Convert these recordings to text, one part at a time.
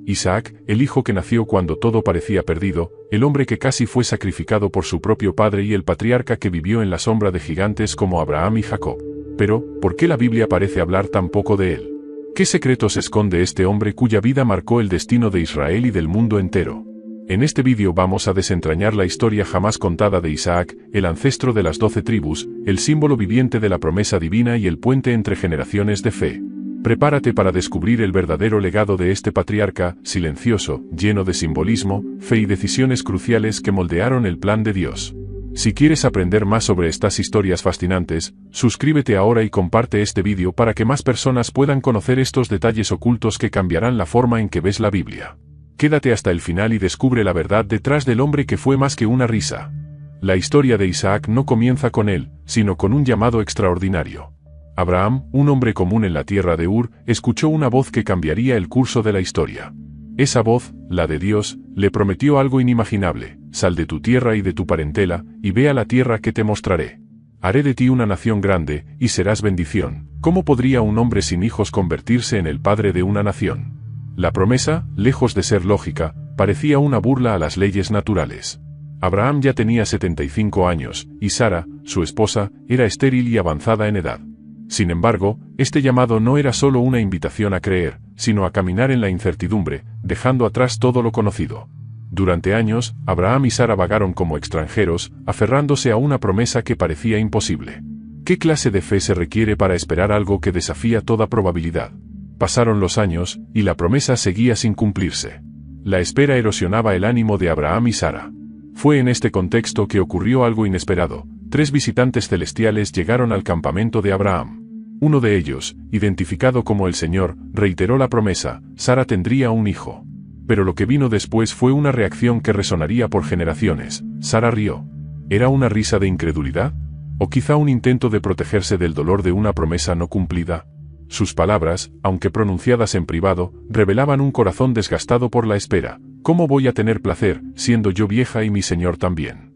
Isaac, el hijo que nació cuando todo parecía perdido, el hombre que casi fue sacrificado por su propio padre y el patriarca que vivió en la sombra de gigantes como Abraham y Jacob. Pero, ¿por qué la Biblia parece hablar tan poco de él? ¿Qué secretos esconde este hombre cuya vida marcó el destino de Israel y del mundo entero? En este vídeo vamos a desentrañar la historia jamás contada de Isaac, el ancestro de las 12 tribus, el símbolo viviente de la promesa divina y el puente entre generaciones de fe. Prepárate para descubrir el verdadero legado de este patriarca, silencioso, lleno de simbolismo, fe y decisiones cruciales que moldearon el plan de Dios. Si quieres aprender más sobre estas historias fascinantes, suscríbete ahora y comparte este vídeo para que más personas puedan conocer estos detalles ocultos que cambiarán la forma en que ves la Biblia. Quédate hasta el final y descubre la verdad detrás del hombre que fue más que una risa. La historia de Isaac no comienza con él, sino con un llamado extraordinario. Abraham, un hombre común en la tierra de Ur, escuchó una voz que cambiaría el curso de la historia. Esa voz, la de Dios, le prometió algo inimaginable: sal de tu tierra y de tu parentela, y ve a la tierra que te mostraré. Haré de ti una nación grande, y serás bendición. ¿Cómo podría un hombre sin hijos convertirse en el padre de una nación? La promesa, lejos de ser lógica, parecía una burla a las leyes naturales. Abraham ya tenía 75 años, y Sara, su esposa, era estéril y avanzada en edad. Sin embargo, este llamado no era solo una invitación a creer, sino a caminar en la incertidumbre, dejando atrás todo lo conocido. Durante años, Abraham y Sara vagaron como extranjeros, aferrándose a una promesa que parecía imposible. ¿Qué clase de fe se requiere para esperar algo que desafía toda probabilidad? Pasaron los años, y la promesa seguía sin cumplirse. La espera erosionaba el ánimo de Abraham y Sara. Fue en este contexto que ocurrió algo inesperado. 3 visitantes celestiales llegaron al campamento de Abraham. Uno de ellos, identificado como el Señor, reiteró la promesa: Sara tendría un hijo. Pero lo que vino después fue una reacción que resonaría por generaciones. Sara rió. ¿Era una risa de incredulidad? ¿O quizá un intento de protegerse del dolor de una promesa no cumplida? Sus palabras, aunque pronunciadas en privado, revelaban un corazón desgastado por la espera. ¿Cómo voy a tener placer, siendo yo vieja y mi Señor también?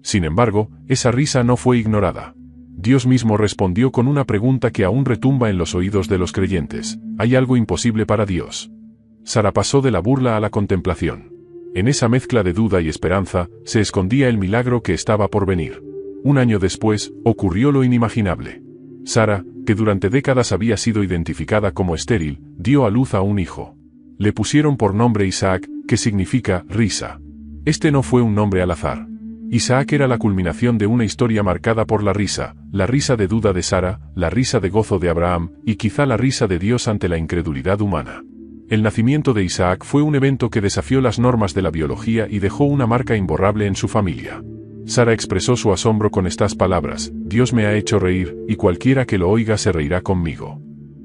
Sin embargo, esa risa no fue ignorada. Dios mismo respondió con una pregunta que aún retumba en los oídos de los creyentes: ¿hay algo imposible para Dios? Sara pasó de la burla a la contemplación. En esa mezcla de duda y esperanza, se escondía el milagro que estaba por venir. Un año después, ocurrió lo inimaginable. Sara, que durante décadas había sido identificada como estéril, dio a luz a un hijo. Le pusieron por nombre Isaac, que significa risa. Este no fue un nombre al azar. Isaac era la culminación de una historia marcada por la risa de duda de Sara, la risa de gozo de Abraham, y quizá la risa de Dios ante la incredulidad humana. El nacimiento de Isaac fue un evento que desafió las normas de la biología y dejó una marca imborrable en su familia. Sara expresó su asombro con estas palabras: Dios me ha hecho reír, y cualquiera que lo oiga se reirá conmigo.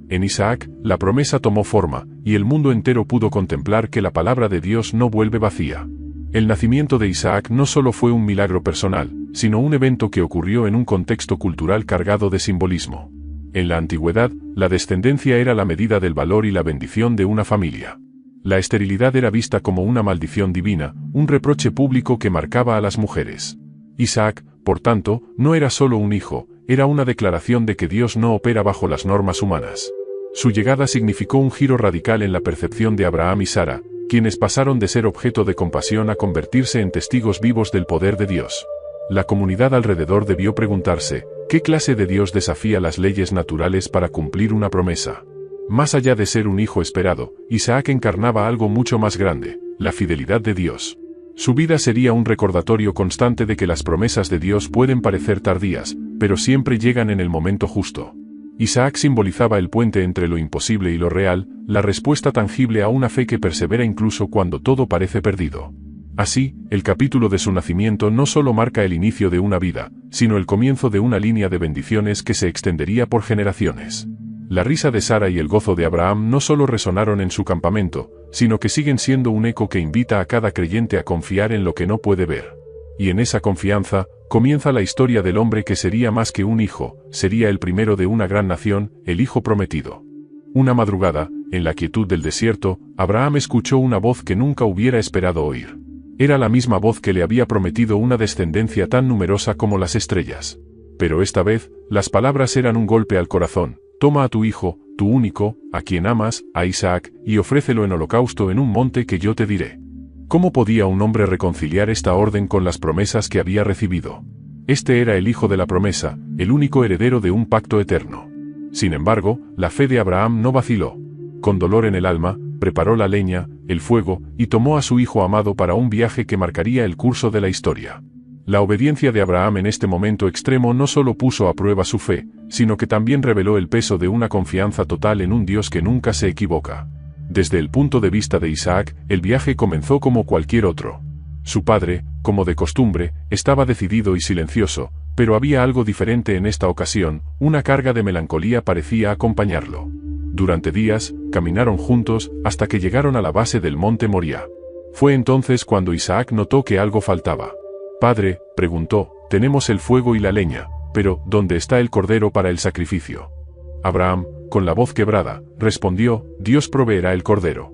En Isaac, la promesa tomó forma, y el mundo entero pudo contemplar que la palabra de Dios no vuelve vacía. El nacimiento de Isaac no solo fue un milagro personal, sino un evento que ocurrió en un contexto cultural cargado de simbolismo. En la antigüedad, la descendencia era la medida del valor y la bendición de una familia. La esterilidad era vista como una maldición divina, un reproche público que marcaba a las mujeres. Isaac, por tanto, no era solo un hijo, era una declaración de que Dios no opera bajo las normas humanas. Su llegada significó un giro radical en la percepción de Abraham y Sara, quienes pasaron de ser objeto de compasión a convertirse en testigos vivos del poder de Dios. La comunidad alrededor debió preguntarse: ¿qué clase de Dios desafía las leyes naturales para cumplir una promesa? Más allá de ser un hijo esperado, Isaac encarnaba algo mucho más grande: la fidelidad de Dios. Su vida sería un recordatorio constante de que las promesas de Dios pueden parecer tardías, pero siempre llegan en el momento justo. Isaac simbolizaba el puente entre lo imposible y lo real, la respuesta tangible a una fe que persevera incluso cuando todo parece perdido. Así, el capítulo de su nacimiento no solo marca el inicio de una vida, sino el comienzo de una línea de bendiciones que se extendería por generaciones. La risa de Sara y el gozo de Abraham no solo resonaron en su campamento, sino que siguen siendo un eco que invita a cada creyente a confiar en lo que no puede ver. Y en esa confianza, comienza la historia del hombre que sería más que un hijo, sería el primero de una gran nación, el hijo prometido. Una madrugada, en la quietud del desierto, Abraham escuchó una voz que nunca hubiera esperado oír. Era la misma voz que le había prometido una descendencia tan numerosa como las estrellas. Pero esta vez, las palabras eran un golpe al corazón: toma a tu hijo, tu único, a quien amas, a Isaac, y ofrécelo en holocausto en un monte que yo te diré. ¿Cómo podía un hombre reconciliar esta orden con las promesas que había recibido? Este era el hijo de la promesa, el único heredero de un pacto eterno. Sin embargo, la fe de Abraham no vaciló. Con dolor en el alma, preparó la leña, el fuego, y tomó a su hijo amado para un viaje que marcaría el curso de la historia. La obediencia de Abraham en este momento extremo no solo puso a prueba su fe, sino que también reveló el peso de una confianza total en un Dios que nunca se equivoca. Desde el punto de vista de Isaac, el viaje comenzó como cualquier otro. Su padre, como de costumbre, estaba decidido y silencioso, pero había algo diferente en esta ocasión, una carga de melancolía parecía acompañarlo. Durante días, caminaron juntos, hasta que llegaron a la base del monte Moriah. Fue entonces cuando Isaac notó que algo faltaba. «Padre», preguntó, «tenemos el fuego y la leña, pero ¿dónde está el cordero para el sacrificio?» Abraham, con la voz quebrada, respondió, «Dios proveerá el cordero».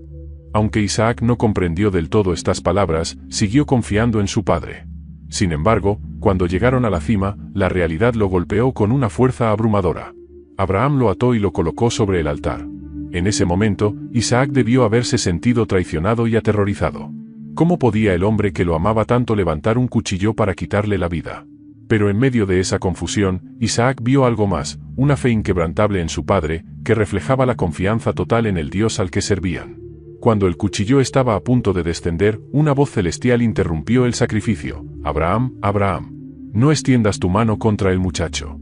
Aunque Isaac no comprendió del todo estas palabras, siguió confiando en su padre. Sin embargo, cuando llegaron a la cima, la realidad lo golpeó con una fuerza abrumadora. Abraham lo ató y lo colocó sobre el altar. En ese momento, Isaac debió haberse sentido traicionado y aterrorizado. ¿Cómo podía el hombre que lo amaba tanto levantar un cuchillo para quitarle la vida? Pero en medio de esa confusión, Isaac vio algo más, una fe inquebrantable en su padre, que reflejaba la confianza total en el Dios al que servían. Cuando el cuchillo estaba a punto de descender, una voz celestial interrumpió el sacrificio. «Abraham, Abraham, no extiendas tu mano contra el muchacho».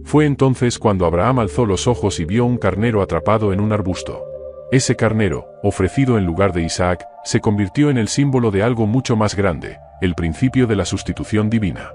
Fue entonces cuando Abraham alzó los ojos y vio un carnero atrapado en un arbusto. Ese carnero, ofrecido en lugar de Isaac, se convirtió en el símbolo de algo mucho más grande, el principio de la sustitución divina.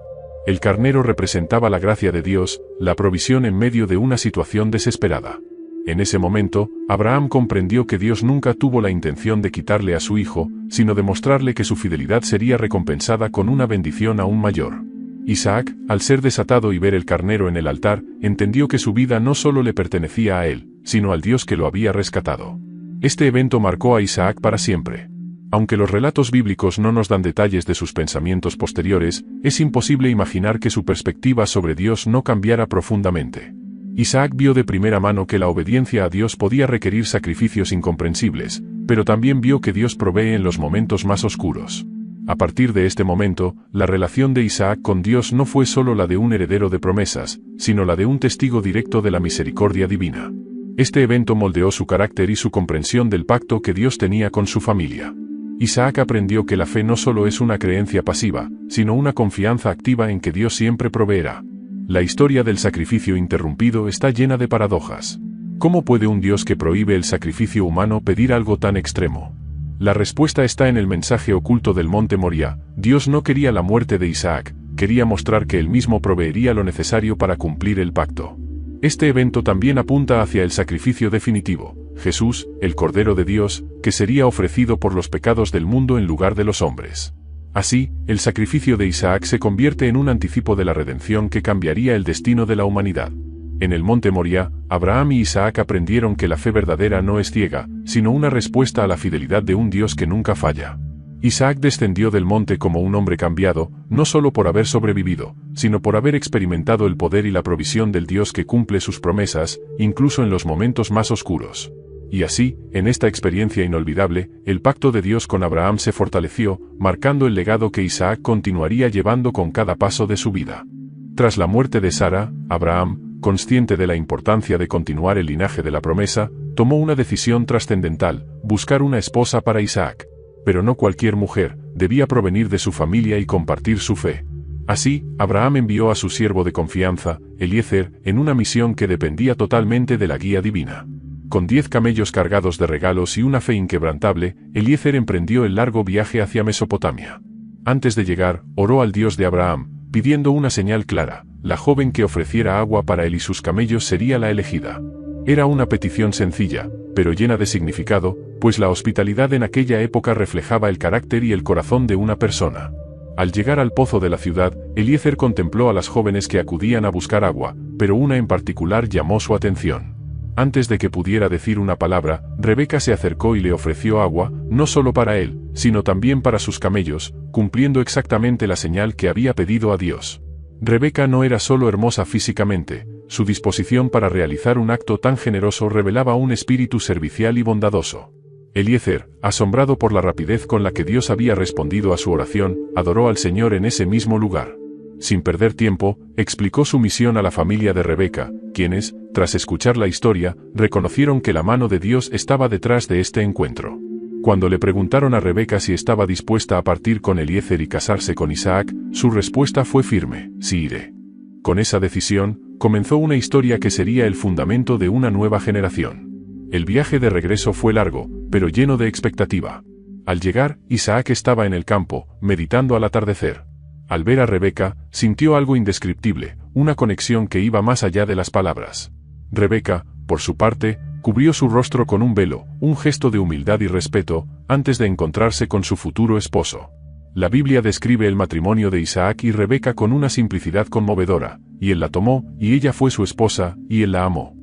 El carnero representaba la gracia de Dios, la provisión en medio de una situación desesperada. En ese momento, Abraham comprendió que Dios nunca tuvo la intención de quitarle a su hijo, sino de mostrarle que su fidelidad sería recompensada con una bendición aún mayor. Isaac, al ser desatado y ver el carnero en el altar, entendió que su vida no solo le pertenecía a él, sino al Dios que lo había rescatado. Este evento marcó a Isaac para siempre. Aunque los relatos bíblicos no nos dan detalles de sus pensamientos posteriores, es imposible imaginar que su perspectiva sobre Dios no cambiara profundamente. Isaac vio de primera mano que la obediencia a Dios podía requerir sacrificios incomprensibles, pero también vio que Dios provee en los momentos más oscuros. A partir de este momento, la relación de Isaac con Dios no fue solo la de un heredero de promesas, sino la de un testigo directo de la misericordia divina. Este evento moldeó su carácter y su comprensión del pacto que Dios tenía con su familia. Isaac aprendió que la fe no solo es una creencia pasiva, sino una confianza activa en que Dios siempre proveerá. La historia del sacrificio interrumpido está llena de paradojas. ¿Cómo puede un Dios que prohíbe el sacrificio humano pedir algo tan extremo? La respuesta está en el mensaje oculto del monte Moriah. Dios no quería la muerte de Isaac, quería mostrar que él mismo proveería lo necesario para cumplir el pacto. Este evento también apunta hacia el sacrificio definitivo, Jesús, el Cordero de Dios, que sería ofrecido por los pecados del mundo en lugar de los hombres. Así, el sacrificio de Isaac se convierte en un anticipo de la redención que cambiaría el destino de la humanidad. En el monte Moriah, Abraham y Isaac aprendieron que la fe verdadera no es ciega, sino una respuesta a la fidelidad de un Dios que nunca falla. Isaac descendió del monte como un hombre cambiado, no solo por haber sobrevivido, sino por haber experimentado el poder y la provisión del Dios que cumple sus promesas, incluso en los momentos más oscuros. Y así, en esta experiencia inolvidable, el pacto de Dios con Abraham se fortaleció, marcando el legado que Isaac continuaría llevando con cada paso de su vida. Tras la muerte de Sara, Abraham, consciente de la importancia de continuar el linaje de la promesa, tomó una decisión trascendental: buscar una esposa para Isaac. Pero no cualquier mujer, debía provenir de su familia y compartir su fe. Así, Abraham envió a su siervo de confianza, Eliezer, en una misión que dependía totalmente de la guía divina. Con 10 camellos cargados de regalos y una fe inquebrantable, Eliezer emprendió el largo viaje hacia Mesopotamia. Antes de llegar, oró al Dios de Abraham, pidiendo una señal clara: la joven que ofreciera agua para él y sus camellos sería la elegida. Era una petición sencilla, pero llena de significado, pues la hospitalidad en aquella época reflejaba el carácter y el corazón de una persona. Al llegar al pozo de la ciudad, Eliezer contempló a las jóvenes que acudían a buscar agua, pero una en particular llamó su atención. Antes de que pudiera decir una palabra, Rebeca se acercó y le ofreció agua, no solo para él, sino también para sus camellos, cumpliendo exactamente la señal que había pedido a Dios. Rebeca no era solo hermosa físicamente, Su disposición para realizar un acto tan generoso revelaba un espíritu servicial y bondadoso. Eliezer, asombrado por la rapidez con la que Dios había respondido a su oración, adoró al Señor en ese mismo lugar. Sin perder tiempo, explicó su misión a la familia de Rebeca, quienes, tras escuchar la historia, reconocieron que la mano de Dios estaba detrás de este encuentro. Cuando le preguntaron a Rebeca si estaba dispuesta a partir con Eliezer y casarse con Isaac, su respuesta fue firme: sí iré. Con esa decisión, comenzó una historia que sería el fundamento de una nueva generación. El viaje de regreso fue largo, pero lleno de expectativa. Al llegar, Isaac estaba en el campo, meditando al atardecer. Al ver a Rebeca, sintió algo indescriptible, una conexión que iba más allá de las palabras. Rebeca, por su parte, cubrió su rostro con un velo, un gesto de humildad y respeto, antes de encontrarse con su futuro esposo. La Biblia describe el matrimonio de Isaac y Rebeca con una simplicidad conmovedora, y él la tomó, y ella fue su esposa, y él la amó.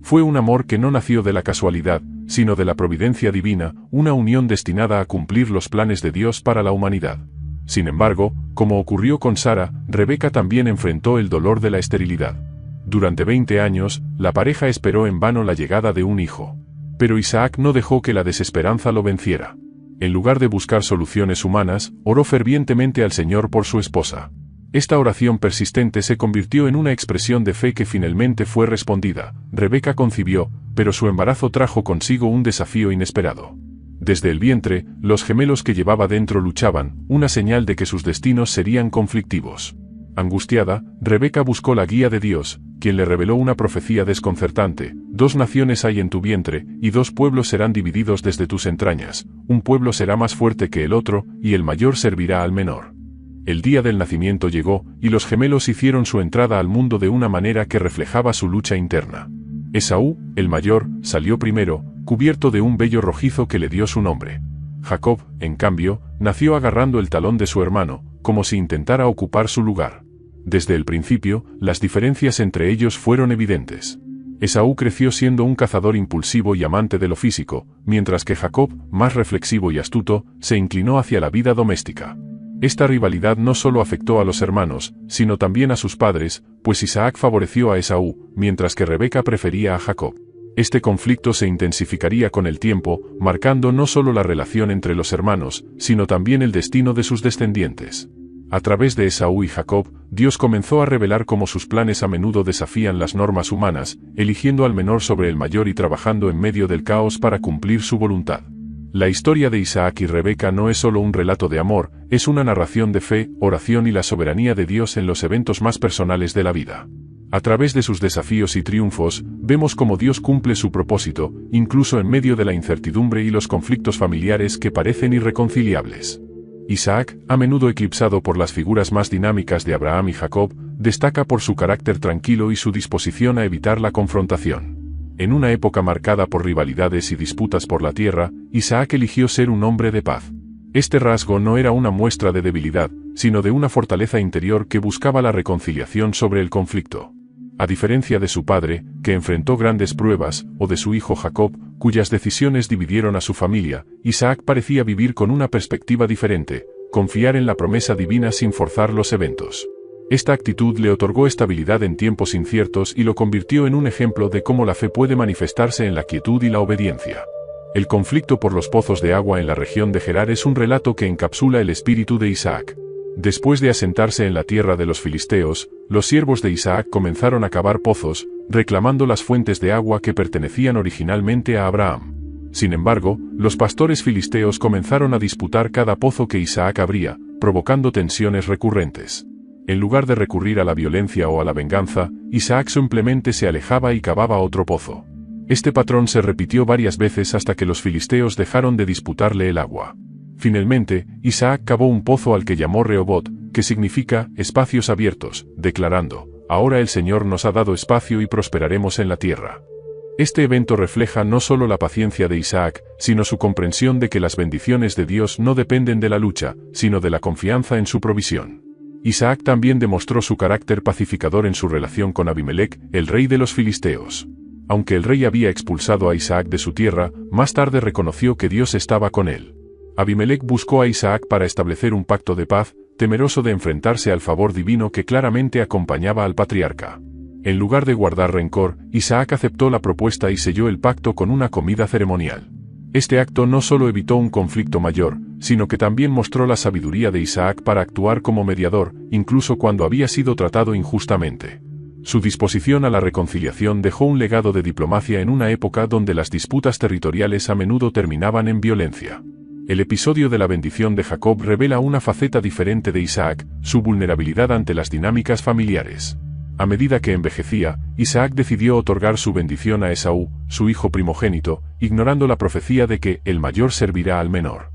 Fue un amor que no nació de la casualidad, sino de la providencia divina, una unión destinada a cumplir los planes de Dios para la humanidad. Sin embargo, como ocurrió con Sara, Rebeca también enfrentó el dolor de la esterilidad. Durante 20 años, la pareja esperó en vano la llegada de un hijo. Pero Isaac no dejó que la desesperanza lo venciera. En lugar de buscar soluciones humanas, oró fervientemente al Señor por su esposa. Esta oración persistente se convirtió en una expresión de fe que finalmente fue respondida. Rebeca concibió, pero su embarazo trajo consigo un desafío inesperado. Desde el vientre, los gemelos que llevaba dentro luchaban, una señal de que sus destinos serían conflictivos. Angustiada, Rebeca buscó la guía de Dios, quien le reveló una profecía desconcertante: 2 naciones hay en tu vientre, y 2 pueblos serán divididos desde tus entrañas, un pueblo será más fuerte que el otro, y el mayor servirá al menor. El día del nacimiento llegó, y los gemelos hicieron su entrada al mundo de una manera que reflejaba su lucha interna. Esaú, el mayor, salió primero, cubierto de un vello rojizo que le dio su nombre. Jacob, en cambio, nació agarrando el talón de su hermano, como si intentara ocupar su lugar. Desde el principio, las diferencias entre ellos fueron evidentes. Esaú creció siendo un cazador impulsivo y amante de lo físico, mientras que Jacob, más reflexivo y astuto, se inclinó hacia la vida doméstica. Esta rivalidad no solo afectó a los hermanos, sino también a sus padres, pues Isaac favoreció a Esaú, mientras que Rebeca prefería a Jacob. Este conflicto se intensificaría con el tiempo, marcando no solo la relación entre los hermanos, sino también el destino de sus descendientes. A través de Esaú y Jacob, Dios comenzó a revelar cómo sus planes a menudo desafían las normas humanas, eligiendo al menor sobre el mayor y trabajando en medio del caos para cumplir su voluntad. La historia de Isaac y Rebeca no es solo un relato de amor, es una narración de fe, oración y la soberanía de Dios en los eventos más personales de la vida. A través de sus desafíos y triunfos, vemos cómo Dios cumple su propósito, incluso en medio de la incertidumbre y los conflictos familiares que parecen irreconciliables. Isaac, a menudo eclipsado por las figuras más dinámicas de Abraham y Jacob, destaca por su carácter tranquilo y su disposición a evitar la confrontación. En una época marcada por rivalidades y disputas por la tierra, Isaac eligió ser un hombre de paz. Este rasgo no era una muestra de debilidad, sino de una fortaleza interior que buscaba la reconciliación sobre el conflicto. A diferencia de su padre, que enfrentó grandes pruebas, o de su hijo Jacob, cuyas decisiones dividieron a su familia, Isaac parecía vivir con una perspectiva diferente, confiar en la promesa divina sin forzar los eventos. Esta actitud le otorgó estabilidad en tiempos inciertos y lo convirtió en un ejemplo de cómo la fe puede manifestarse en la quietud y la obediencia. El conflicto por los pozos de agua en la región de Gerar es un relato que encapsula el espíritu de Isaac. Después de asentarse en la tierra de los filisteos, los siervos de Isaac comenzaron a cavar pozos, reclamando las fuentes de agua que pertenecían originalmente a Abraham. Sin embargo, los pastores filisteos comenzaron a disputar cada pozo que Isaac abría, provocando tensiones recurrentes. En lugar de recurrir a la violencia o a la venganza, Isaac simplemente se alejaba y cavaba otro pozo. Este patrón se repitió varias veces hasta que los filisteos dejaron de disputarle el agua. Finalmente, Isaac cavó un pozo al que llamó Rehobot, que significa espacios abiertos, declarando: ahora el Señor nos ha dado espacio y prosperaremos en la tierra. Este evento refleja no solo la paciencia de Isaac, sino su comprensión de que las bendiciones de Dios no dependen de la lucha, sino de la confianza en su provisión. Isaac también demostró su carácter pacificador en su relación con Abimelec, el rey de los filisteos. Aunque el rey había expulsado a Isaac de su tierra, más tarde reconoció que Dios estaba con él. Abimelec buscó a Isaac para establecer un pacto de paz, temeroso de enfrentarse al favor divino que claramente acompañaba al patriarca. En lugar de guardar rencor, Isaac aceptó la propuesta y selló el pacto con una comida ceremonial. Este acto no solo evitó un conflicto mayor, sino que también mostró la sabiduría de Isaac para actuar como mediador, incluso cuando había sido tratado injustamente. Su disposición a la reconciliación dejó un legado de diplomacia en una época donde las disputas territoriales a menudo terminaban en violencia. El episodio de la bendición de Jacob revela una faceta diferente de Isaac, su vulnerabilidad ante las dinámicas familiares. A medida que envejecía, Isaac decidió otorgar su bendición a Esaú, su hijo primogénito, ignorando la profecía de que el mayor servirá al menor.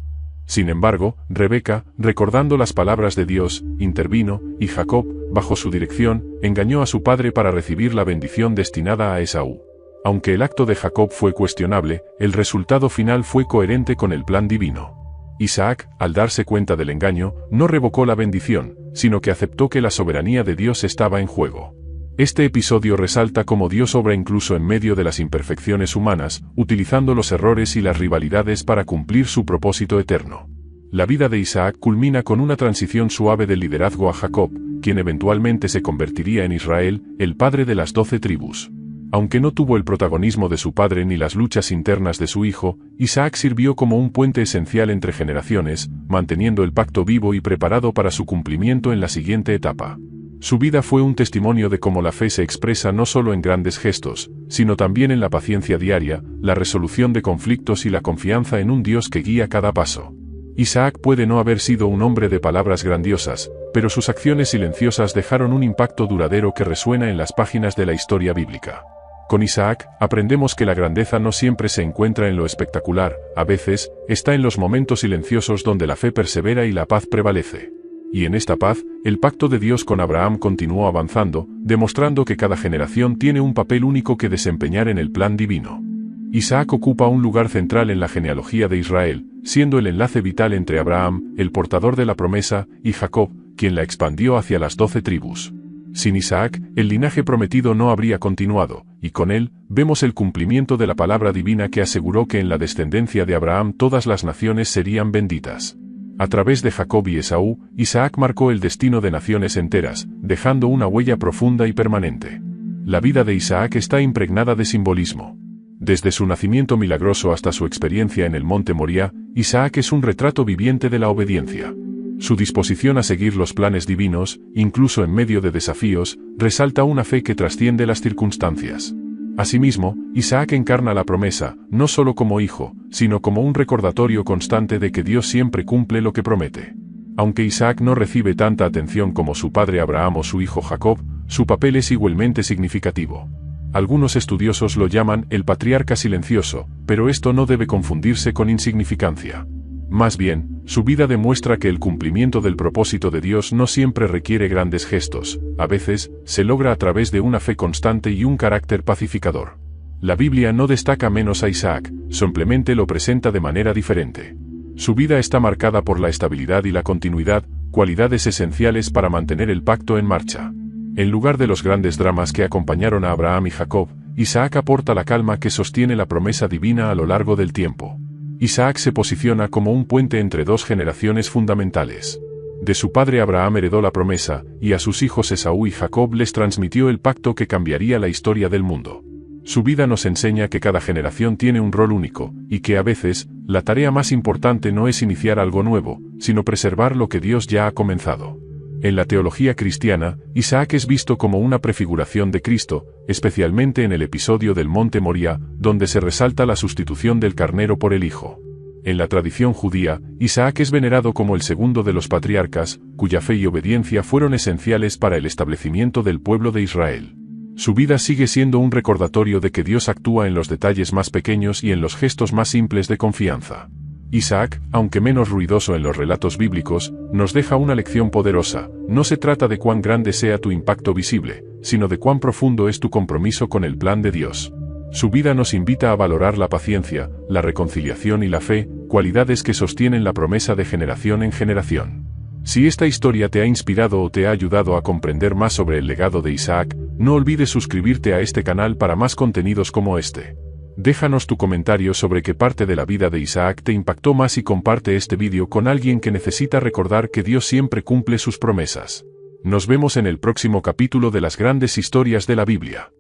Sin embargo, Rebeca, recordando las palabras de Dios, intervino, y Jacob, bajo su dirección, engañó a su padre para recibir la bendición destinada a Esaú. Aunque el acto de Jacob fue cuestionable, el resultado final fue coherente con el plan divino. Isaac, al darse cuenta del engaño, no revocó la bendición, sino que aceptó que la soberanía de Dios estaba en juego. Este episodio resalta cómo Dios obra incluso en medio de las imperfecciones humanas, utilizando los errores y las rivalidades para cumplir su propósito eterno. La vida de Isaac culmina con una transición suave del liderazgo a Jacob, quien eventualmente se convertiría en Israel, el padre de las 12 tribus. Aunque no tuvo el protagonismo de su padre ni las luchas internas de su hijo, Isaac sirvió como un puente esencial entre generaciones, manteniendo el pacto vivo y preparado para su cumplimiento en la siguiente etapa. Su vida fue un testimonio de cómo la fe se expresa no solo en grandes gestos, sino también en la paciencia diaria, la resolución de conflictos y la confianza en un Dios que guía cada paso. Isaac puede no haber sido un hombre de palabras grandiosas, pero sus acciones silenciosas dejaron un impacto duradero que resuena en las páginas de la historia bíblica. Con Isaac, aprendemos que la grandeza no siempre se encuentra en lo espectacular, a veces, está en los momentos silenciosos donde la fe persevera y la paz prevalece. Y en esta paz, el pacto de Dios con Abraham continuó avanzando, demostrando que cada generación tiene un papel único que desempeñar en el plan divino. Isaac ocupa un lugar central en la genealogía de Israel, siendo el enlace vital entre Abraham, el portador de la promesa, y Jacob, quien la expandió hacia las 12 tribus. Sin Isaac, el linaje prometido no habría continuado, y con él, vemos el cumplimiento de la palabra divina que aseguró que en la descendencia de Abraham todas las naciones serían benditas. A través de Jacob y Esaú, Isaac marcó el destino de naciones enteras, dejando una huella profunda y permanente. La vida de Isaac está impregnada de simbolismo. Desde su nacimiento milagroso hasta su experiencia en el monte Moría, Isaac es un retrato viviente de la obediencia. Su disposición a seguir los planes divinos, incluso en medio de desafíos, resalta una fe que trasciende las circunstancias. Asimismo, Isaac encarna la promesa, no solo como hijo, sino como un recordatorio constante de que Dios siempre cumple lo que promete. Aunque Isaac no recibe tanta atención como su padre Abraham o su hijo Jacob, su papel es igualmente significativo. Algunos estudiosos lo llaman el patriarca silencioso, pero esto no debe confundirse con insignificancia. Más bien, su vida demuestra que el cumplimiento del propósito de Dios no siempre requiere grandes gestos, a veces, se logra a través de una fe constante y un carácter pacificador. La Biblia no destaca menos a Isaac, simplemente lo presenta de manera diferente. Su vida está marcada por la estabilidad y la continuidad, cualidades esenciales para mantener el pacto en marcha. En lugar de los grandes dramas que acompañaron a Abraham y Jacob, Isaac aporta la calma que sostiene la promesa divina a lo largo del tiempo. Isaac se posiciona como un puente entre dos generaciones fundamentales. De su padre Abraham heredó la promesa, y a sus hijos Esaú y Jacob les transmitió el pacto que cambiaría la historia del mundo. Su vida nos enseña que cada generación tiene un rol único, y que a veces, la tarea más importante no es iniciar algo nuevo, sino preservar lo que Dios ya ha comenzado. En la teología cristiana, Isaac es visto como una prefiguración de Cristo, especialmente en el episodio del monte Moría, donde se resalta la sustitución del carnero por el hijo. En la tradición judía, Isaac es venerado como el segundo de los patriarcas, cuya fe y obediencia fueron esenciales para el establecimiento del pueblo de Israel. Su vida sigue siendo un recordatorio de que Dios actúa en los detalles más pequeños y en los gestos más simples de confianza. Isaac, aunque menos ruidoso en los relatos bíblicos, nos deja una lección poderosa. No se trata de cuán grande sea tu impacto visible, sino de cuán profundo es tu compromiso con el plan de Dios. Su vida nos invita a valorar la paciencia, la reconciliación y la fe, cualidades que sostienen la promesa de generación en generación. Si esta historia te ha inspirado o te ha ayudado a comprender más sobre el legado de Isaac, no olvides suscribirte a este canal para más contenidos como este. Déjanos tu comentario sobre qué parte de la vida de Isaac te impactó más y comparte este vídeo con alguien que necesita recordar que Dios siempre cumple sus promesas. Nos vemos en el próximo capítulo de las grandes historias de la Biblia.